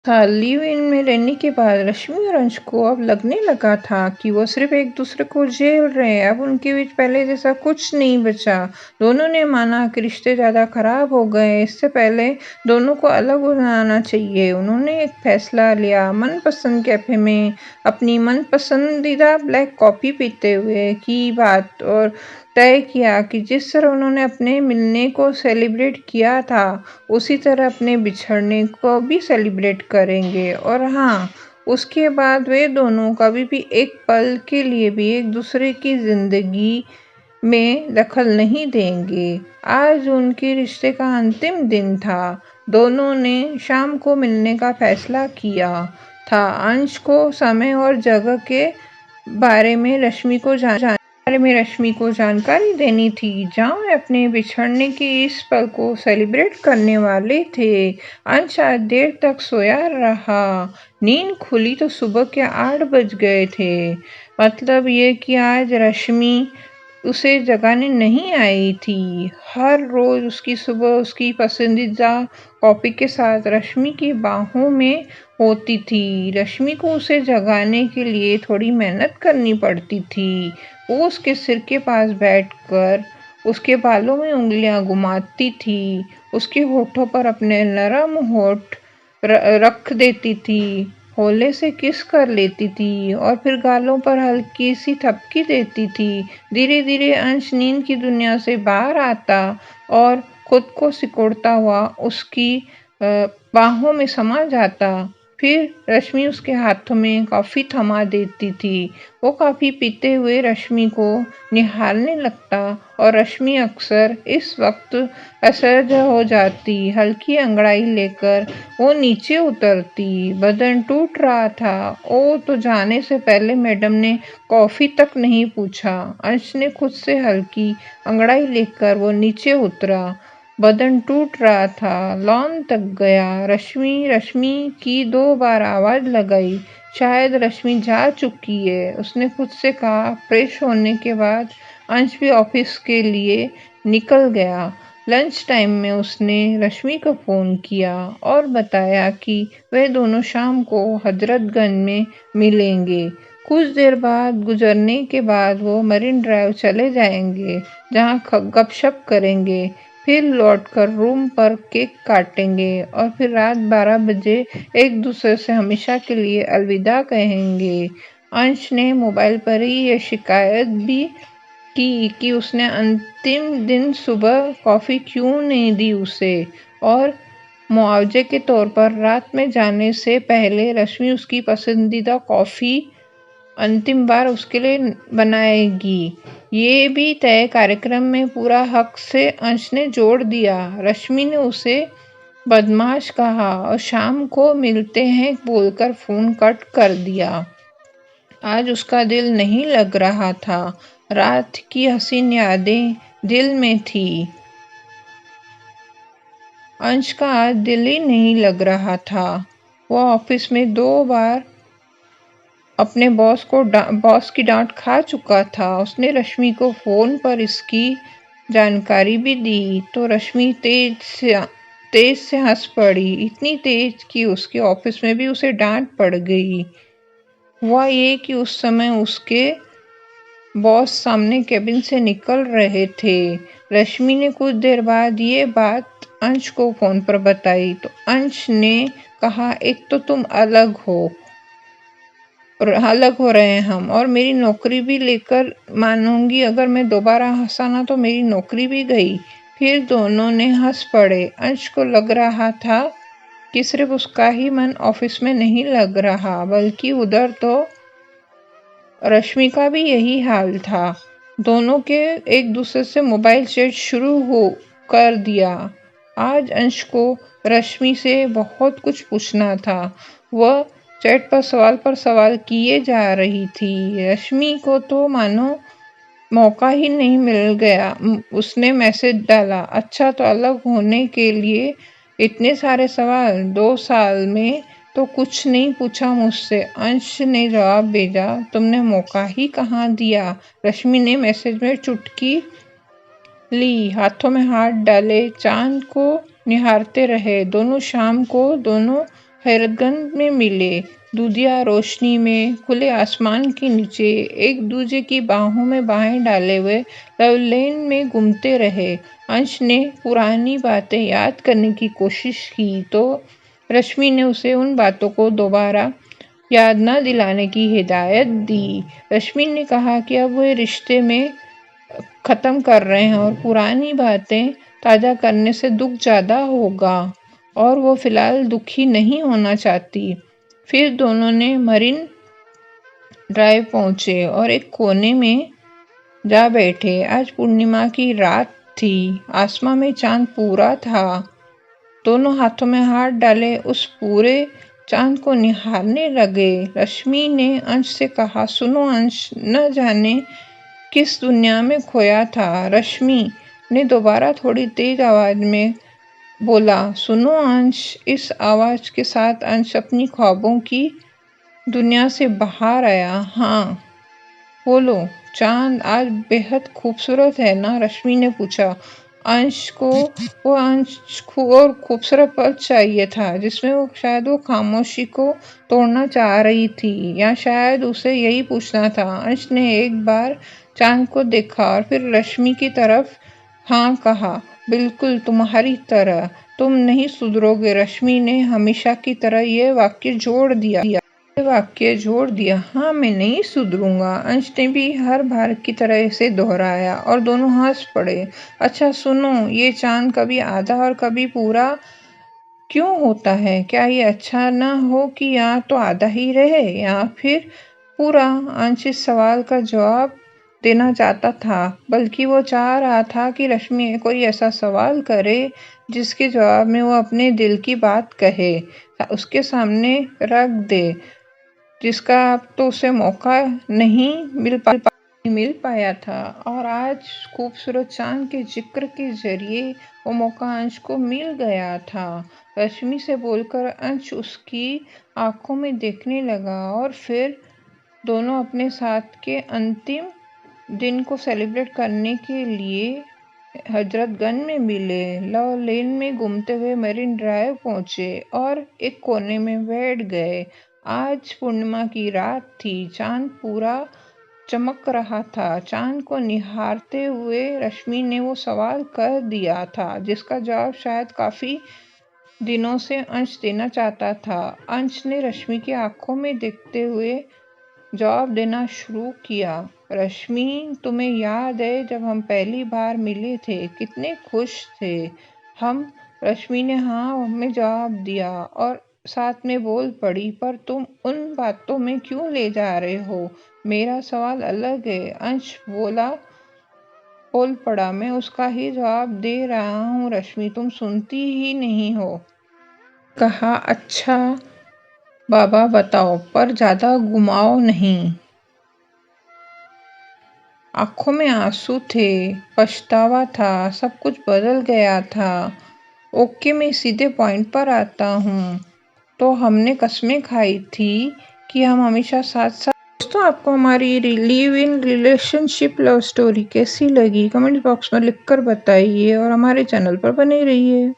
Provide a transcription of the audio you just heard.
Live in में रहने के बाद रश्मि और अंश को अब लगने लगा था कि वो सिर्फ एक दूसरे को झेल रहे हैं। अब उनके बीच पहले जैसा कुछ नहीं बचा। दोनों ने माना कि रिश्ते ज़्यादा खराब हो गए। इससे पहले दोनों को अलग हो जाना चाहिए। उन्होंने एक फैसला लिया। मनपसंद कैफे में अपनी मनपसंदीदा ब्लैक कॉफ़ी पीते हुए की बात और तय किया कि जिस तरह उन्होंने अपने मिलने को सेलिब्रेट किया था उसी तरह अपने बिछड़ने को भी सेलिब्रेट करेंगे। और हाँ, उसके बाद वे दोनों कभी भी एक पल के लिए भी एक दूसरे की ज़िंदगी में दखल नहीं देंगे। आज उनके रिश्ते का अंतिम दिन था। दोनों ने शाम को मिलने का फैसला किया था। अंश को समय और जगह के बारे में रश्मि को जानकारी देनी थी जहाँ वे अपने बिछड़ने के इस पल को सेलिब्रेट करने वाले थे। अंश आज देर तक सोया रहा। नींद खुली तो सुबह के 8 बज गए थे। मतलब ये कि आज रश्मि उसे जगाने नहीं आई थी। हर रोज उसकी सुबह उसकी पसंदीदा कॉफी के साथ रश्मि की बाहों में होती थी। रश्मि को उसे जगाने के लिए थोड़ी मेहनत करनी पड़ती थी। वो उसके सिर के पास बैठकर उसके बालों में उंगलियां घुमाती थी। उसके होठों पर अपने नरम होठ रख देती थी। होले से किस कर लेती थी और फिर गालों पर हल्की सी थपकी देती थी। धीरे धीरे अंश नींद की दुनिया से बाहर आता और खुद को सिकोड़ता हुआ उसकी बाहों में समा जाता। फिर रश्मि उसके हाथों में कॉफ़ी थमा देती थी। वो कॉफ़ी पीते हुए रश्मि को निहारने लगता और रश्मि अक्सर इस वक्त असहज हो जाती। हल्की अंगड़ाई लेकर वो नीचे उतरती। बदन टूट रहा था। ओ तो जाने से पहले मैडम ने कॉफ़ी तक नहीं पूछा। अंश ने खुद से हल्की अंगड़ाई लेकर वो नीचे उतरा। बदन टूट रहा था। लॉन तक गया। रश्मि की 2 बार आवाज़ लगाई। शायद रश्मि जा चुकी है, उसने खुद से कहा। फ्रेश होने के बाद अंश भी ऑफिस के लिए निकल गया। लंच टाइम में उसने रश्मि को फ़ोन किया और बताया कि वे दोनों शाम को हजरतगंज में मिलेंगे। कुछ देर बाद गुजरने के बाद वो मरीन ड्राइव चले जाएंगे जहाँ गपशप करेंगे। फिर लौटकर रूम पर केक काटेंगे और फिर रात 12 बजे एक दूसरे से हमेशा के लिए अलविदा कहेंगे। अंश ने मोबाइल पर ही ये शिकायत भी की कि उसने अंतिम दिन सुबह कॉफ़ी क्यों नहीं दी उसे, और मुआवजे के तौर पर रात में जाने से पहले रश्मि उसकी पसंदीदा कॉफ़ी अंतिम बार उसके लिए बनाएगी। ये भी तय कार्यक्रम में पूरा हक से अंश ने जोड़ दिया। रश्मि ने उसे बदमाश कहा और शाम को मिलते हैं बोलकर फ़ोन कट कर दिया। आज उसका दिल नहीं लग रहा था। रात की हसीन यादें दिल में थी। अंश का आज दिल ही नहीं लग रहा था। वह ऑफिस में 2 बार अपने बॉस की डांट खा चुका था। उसने रश्मि को फ़ोन पर इसकी जानकारी भी दी तो रश्मि तेज से हंस पड़ी। इतनी तेज कि उसके ऑफिस में भी उसे डांट पड़ गई। हुआ ये कि उस समय उसके बॉस सामने केबिन से निकल रहे थे। रश्मि ने कुछ देर बाद ये बात अंश को फ़ोन पर बताई तो अंश ने कहा, एक तो तुम अलग हो रहे हैं हम, और मेरी नौकरी भी लेकर मानूंगी अगर मैं दोबारा हंसा ना तो मेरी नौकरी भी गई। फिर दोनों ने हंस पड़े। अंश को लग रहा था कि सिर्फ उसका ही मन ऑफिस में नहीं लग रहा बल्कि उधर तो रश्मि का भी यही हाल था। दोनों के एक दूसरे से मोबाइल चैट शुरू हो कर दिया। आज अंश को रश्मि से बहुत कुछ पूछना था। वह चैट पर सवाल किए जा रही थी। रश्मि को तो मानो मौका ही नहीं मिल गया। उसने मैसेज डाला, अच्छा तो अलग होने के लिए इतने सारे सवाल, 2 साल में तो कुछ नहीं पूछा मुझसे। अंश ने जवाब भेजा, तुमने मौका ही कहाँ दिया। रश्मि ने मैसेज में चुटकी ली, हाथों में हाथ डाले, चांद को निहारते रहे। दोनों शाम को दोनों हैरतगंज में मिले। दूधिया रोशनी में खुले आसमान के नीचे एक दूजे की बाहों में बाहें डाले हुए लवलेन में घूमते रहे। अंश ने पुरानी बातें याद करने की कोशिश की तो रश्मि ने उसे उन बातों को दोबारा याद न दिलाने की हिदायत दी। रश्मि ने कहा कि अब वे रिश्ते में ख़त्म कर रहे हैं और पुरानी बातें ताज़ा करने से दुख ज़्यादा होगा और वो फ़िलहाल दुखी नहीं होना चाहती। फिर दोनों ने मरीन ड्राइव पहुँचे और एक कोने में जा बैठे। आज पूर्णिमा की रात थी। आसमान में चाँद पूरा था। दोनों हाथों में हाथ डाले उस पूरे चाँद को निहारने लगे। रश्मि ने अंश से कहा, सुनो अंश, न जाने किस दुनिया में खोया था। रश्मि ने दोबारा थोड़ी तेज आवाज़ में बोला, सुनो अंश। इस आवाज़ के साथ अंश अपनी ख्वाबों की दुनिया से बाहर आया। हाँ बोलो, चाँद आज बेहद खूबसूरत है ना? रश्मि ने पूछा। अंश को वो और खूबसूरत पल चाहिए था जिसमें वो शायद वो खामोशी को तोड़ना चाह रही थी, या शायद उसे यही पूछना था। अंश ने एक बार चाँद को देखा और फिर रश्मि की तरफ हाँ कहा, बिल्कुल तुम्हारी तरह। तुम नहीं सुधरोगे। रश्मि ने हमेशा की तरह ये वाक्य जोड़ दिया। हाँ, मैं नहीं सुधरूंगा। अंश ने भी हर बार की तरह इसे दोहराया और दोनों हंस पड़े। अच्छा सुनो, ये चाँद कभी आधा और कभी पूरा क्यों होता है? क्या ये अच्छा ना हो कि या तो आधा ही रहे या फिर पूरा? अंश इस सवाल का जवाब देना चाहता था, बल्कि वो चाह रहा था कि रश्मि कोई ऐसा सवाल करे जिसके जवाब में वो अपने दिल की बात कहे, उसके सामने रख दे, जिसका अब तो उसे मौका नहीं मिल पाया था। और आज खूबसूरत चाँद के जिक्र के जरिए वो मौका अंश को मिल गया था। रश्मि से बोलकर अंश उसकी आंखों में देखने लगा और फिर दोनों अपने साथ के अंतिम दिन को सेलिब्रेट करने के लिए हजरतगंज में मिले। लव लेन में घूमते हुए मरीन ड्राइव पहुंचे और एक कोने में बैठ गए। आज पूर्णिमा की रात थी। चाँद पूरा चमक रहा था। चाँद को निहारते हुए रश्मि ने वो सवाल कर दिया था जिसका जवाब शायद काफ़ी दिनों से अंश देना चाहता था। अंश ने रश्मि की आंखों में देखते हुए जवाब देना शुरू किया। रश्मि, तुम्हें याद है जब हम पहली बार मिले थे कितने खुश थे हम? रश्मि ने हाँ में जवाब दिया और साथ में बोल पड़ी, पर तुम उन बातों में क्यों ले जा रहे हो? मेरा सवाल अलग है। अंश बोल पड़ा, मैं उसका ही जवाब दे रहा हूँ रश्मि, तुम सुनती ही नहीं हो। कहा, अच्छा बाबा बताओ, पर ज़्यादा घुमाओ नहीं। आंखों में आंसू थे, पछतावा था, सब कुछ बदल गया था। ओके, मैं सीधे पॉइंट पर आता हूँ। तो हमने कसमें खाई थी कि हम हमेशा साथ साथ। दोस्तों, आपको हमारी live in relationship love story कैसी लगी? कमेंट बॉक्स में लिखकर बताइए और हमारे चैनल पर बने रहिए।